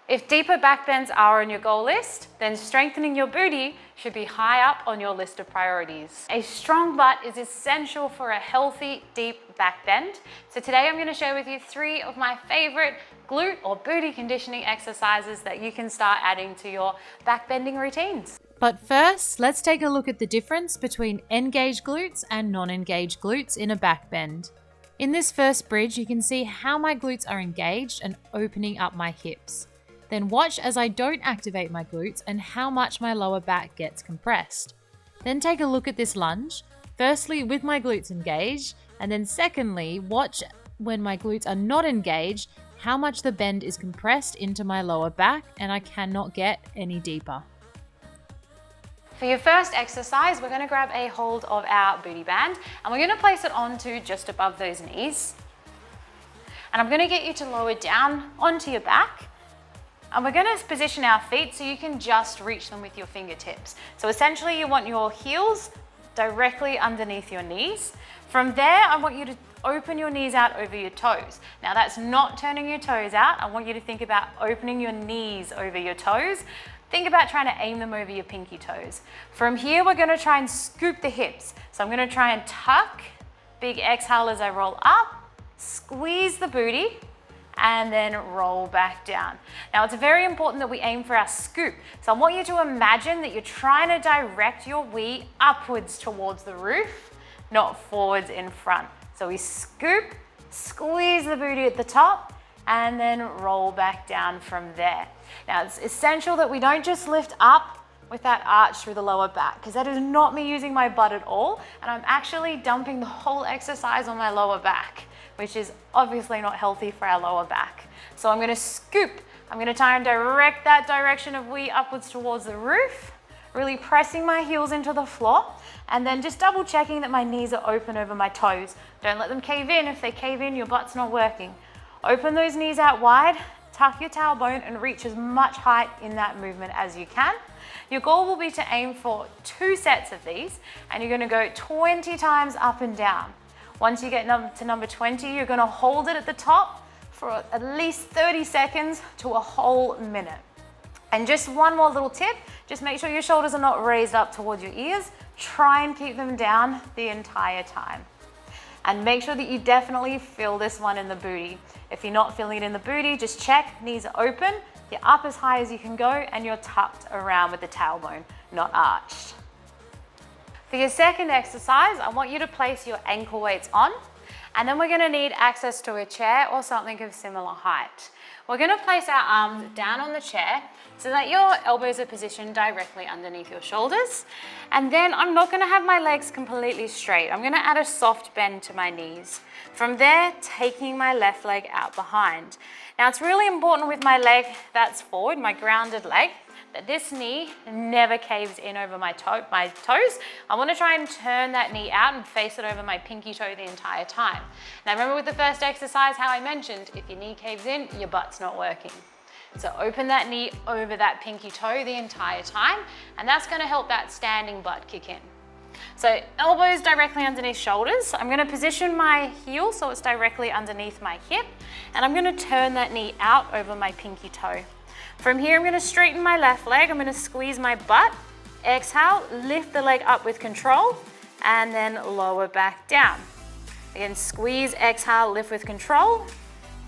If deeper back bends are on your goal list, then strengthening your booty should be high up on your list of priorities. A strong butt is essential for a healthy, deep back bend. So today I'm going to share with you 3 of my favorite glute or booty conditioning exercises that you can start adding to your back bending routines. But first, let's take a look at the difference between engaged glutes and non-engaged glutes in a back bend. In this first bridge, you can see how my glutes are engaged and opening up my hips. Then watch as I don't activate my glutes and how much my lower back gets compressed. Then take a look at this lunge, firstly with my glutes engaged, and then secondly, watch when my glutes are not engaged, how much the bend is compressed into my lower back and I cannot get any deeper. For your first exercise, we're going to grab a hold of our booty band and we're going to place it onto just above those knees. And I'm going to get you to lower down onto your back. And we're going to position our feet so you can just reach them with your fingertips. So essentially you want your heels directly underneath your knees. From there, I want you to open your knees out over your toes. Now that's not turning your toes out. I want you to think about opening your knees over your toes. Think about trying to aim them over your pinky toes. From here, we're going to try and scoop the hips. So I'm going to try and tuck, big exhale as I roll up, squeeze the booty, and then roll back down. Now it's very important that we aim for our scoop. So I want you to imagine that you're trying to direct your wee upwards towards the roof, not forwards in front. So we scoop, squeeze the booty at the top, and then roll back down from there. Now it's essential that we don't just lift up with that arch through the lower back, because that is not me using my butt at all, and I'm actually dumping the whole exercise on my lower back, which is obviously not healthy for our lower back. So I'm going to scoop. I'm going to try and direct that direction of wee upwards towards the roof, really pressing my heels into the floor, and then just double checking that my knees are open over my toes. Don't let them cave in. If they cave in, your butt's not working. Open those knees out wide, tuck your tailbone, and reach as much height in that movement as you can. Your goal will be to aim for 2 sets of these, and you're going to go 20 times up and down. Once you get to number 20, you're going to hold it at the top for at least 30 seconds to a whole minute. And just one more little tip, just make sure your shoulders are not raised up towards your ears. Try and keep them down the entire time. And make sure that you definitely feel this one in the booty. If you're not feeling it in the booty, just check, knees are open, you're up as high as you can go, and you're tucked around with the tailbone, not arched. For your second exercise, I want you to place your ankle weights on, and then we're going to need access to a chair or something of similar height. We're going to place our arms down on the chair so that your elbows are positioned directly underneath your shoulders. And then I'm not going to have my legs completely straight. I'm going to add a soft bend to my knees. From there, taking my left leg out behind. Now it's really important with my leg that's forward, my grounded leg, that this knee never caves in over my toes. I want to try and turn that knee out and face it over my pinky toe the entire time. Now remember with the first exercise how I mentioned, if your knee caves in, your butt's not working. So open that knee over that pinky toe the entire time, and that's going to help that standing butt kick in. So elbows directly underneath shoulders. I'm going to position my heel so it's directly underneath my hip, and I'm going to turn that knee out over my pinky toe. From here, I'm going to straighten my left leg. I'm going to squeeze my butt. Exhale, lift the leg up with control, and then lower back down. Again, squeeze, exhale, lift with control.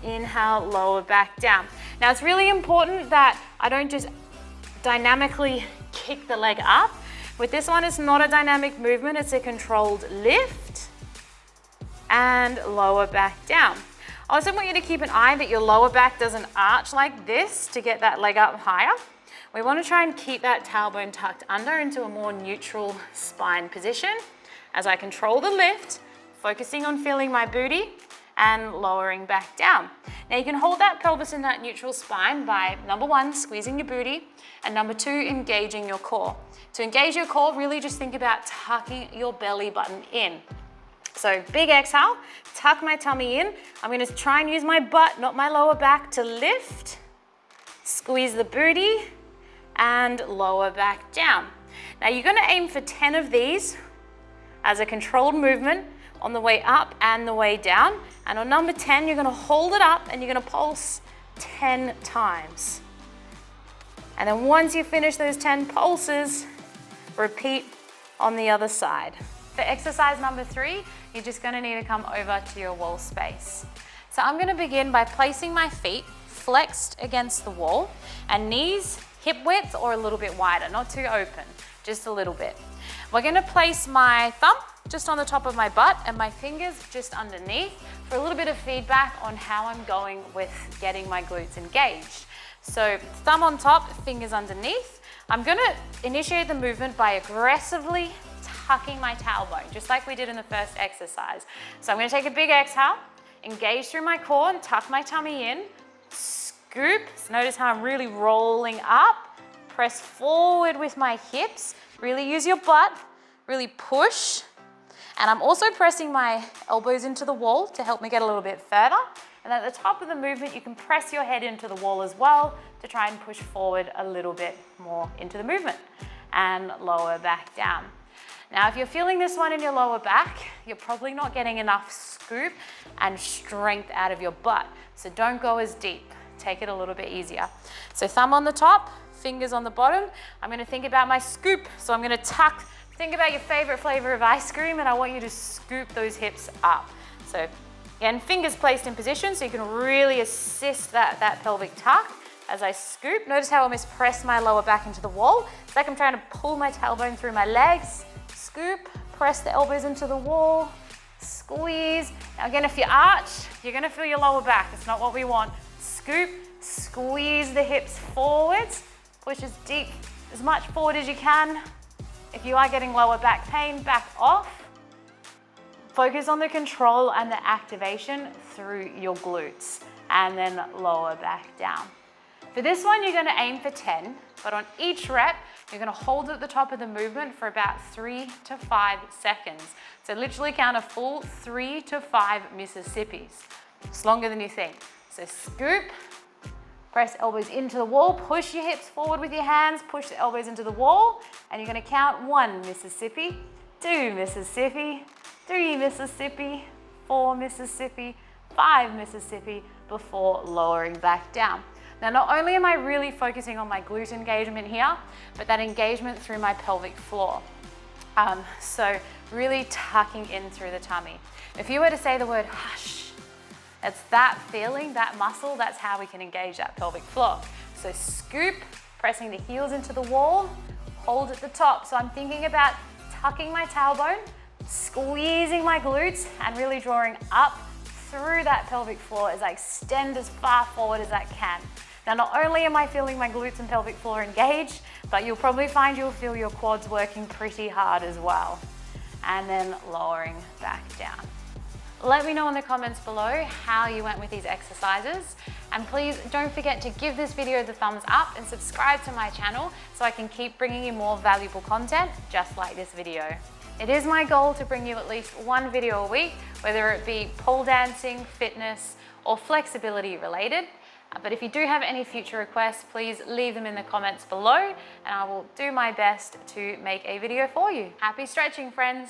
Inhale, lower back down. Now, it's really important that I don't just dynamically kick the leg up. With this one, it's not a dynamic movement. It's a controlled lift and lower back down. I also want you to keep an eye that your lower back doesn't arch like this to get that leg up higher. We want to try and keep that tailbone tucked under into a more neutral spine position as I control the lift, focusing on feeling my booty and lowering back down. Now you can hold that pelvis in that neutral spine by number 1, squeezing your booty, and number 2, engaging your core. To engage your core, really just think about tucking your belly button in. So big exhale, tuck my tummy in. I'm going to try and use my butt, not my lower back, to lift, squeeze the booty, and lower back down. Now you're going to aim for 10 of these as a controlled movement on the way up and the way down. And on number 10, you're going to hold it up and you're going to pulse 10 times. And then once you finish those 10 pulses, repeat on the other side. For exercise number 3, you're just gonna need to come over to your wall space. So I'm gonna begin by placing my feet flexed against the wall and knees hip width or a little bit wider, not too open, just a little bit. We're gonna place my thumb just on the top of my butt and my fingers just underneath for a little bit of feedback on how I'm going with getting my glutes engaged. So thumb on top, fingers underneath. I'm gonna initiate the movement by aggressively tucking my tailbone, just like we did in the first exercise. So I'm gonna take a big exhale, engage through my core and tuck my tummy in, scoop. So notice how I'm really rolling up, press forward with my hips, really use your butt, really push. And I'm also pressing my elbows into the wall to help me get a little bit further. And at the top of the movement, you can press your head into the wall as well to try and push forward a little bit more into the movement and lower back down. Now, if you're feeling this one in your lower back, you're probably not getting enough scoop and strength out of your butt. So don't go as deep. Take it a little bit easier. So thumb on the top, fingers on the bottom. I'm gonna think about my scoop. So I'm gonna tuck. Think about your favorite flavor of ice cream and I want you to scoop those hips up. So again, fingers placed in position so you can really assist that pelvic tuck as I scoop. Notice how I almost press my lower back into the wall. It's like I'm trying to pull my tailbone through my legs. Scoop, press the elbows into the wall, squeeze. Now again, if you arch, you're gonna feel your lower back. It's not what we want. Scoop, squeeze the hips forwards, push as deep, as much forward as you can. If you are getting lower back pain, back off. Focus on the control and the activation through your glutes and then lower back down. For this one, you're gonna aim for 10, but on each rep, you're gonna hold at the top of the movement for about 3 to 5 seconds. So literally count a full 3 to 5 Mississippis. It's longer than you think. So scoop, press elbows into the wall, push your hips forward with your hands, push the elbows into the wall, and you're gonna count 1 Mississippi, 2 Mississippi, 3 Mississippi, 4 Mississippi, 5 Mississippi before lowering back down. Now, not only am I really focusing on my glute engagement here, but that engagement through my pelvic floor. So really tucking in through the tummy. If you were to say the word hush, it's that feeling, that muscle, that's how we can engage that pelvic floor. So scoop, pressing the heels into the wall, hold at the top. So I'm thinking about tucking my tailbone, squeezing my glutes, and really drawing up through that pelvic floor as I extend as far forward as I can. Now, not only am I feeling my glutes and pelvic floor engaged, but you'll probably find you'll feel your quads working pretty hard as well. And then lowering back down. Let me know in the comments below how you went with these exercises. And please don't forget to give this video the thumbs up and subscribe to my channel so I can keep bringing you more valuable content just like this video. It is my goal to bring you at least one video a week, whether it be pole dancing, fitness, or flexibility related. But if you do have any future requests, please leave them in the comments below and I will do my best to make a video for you. Happy stretching, friends.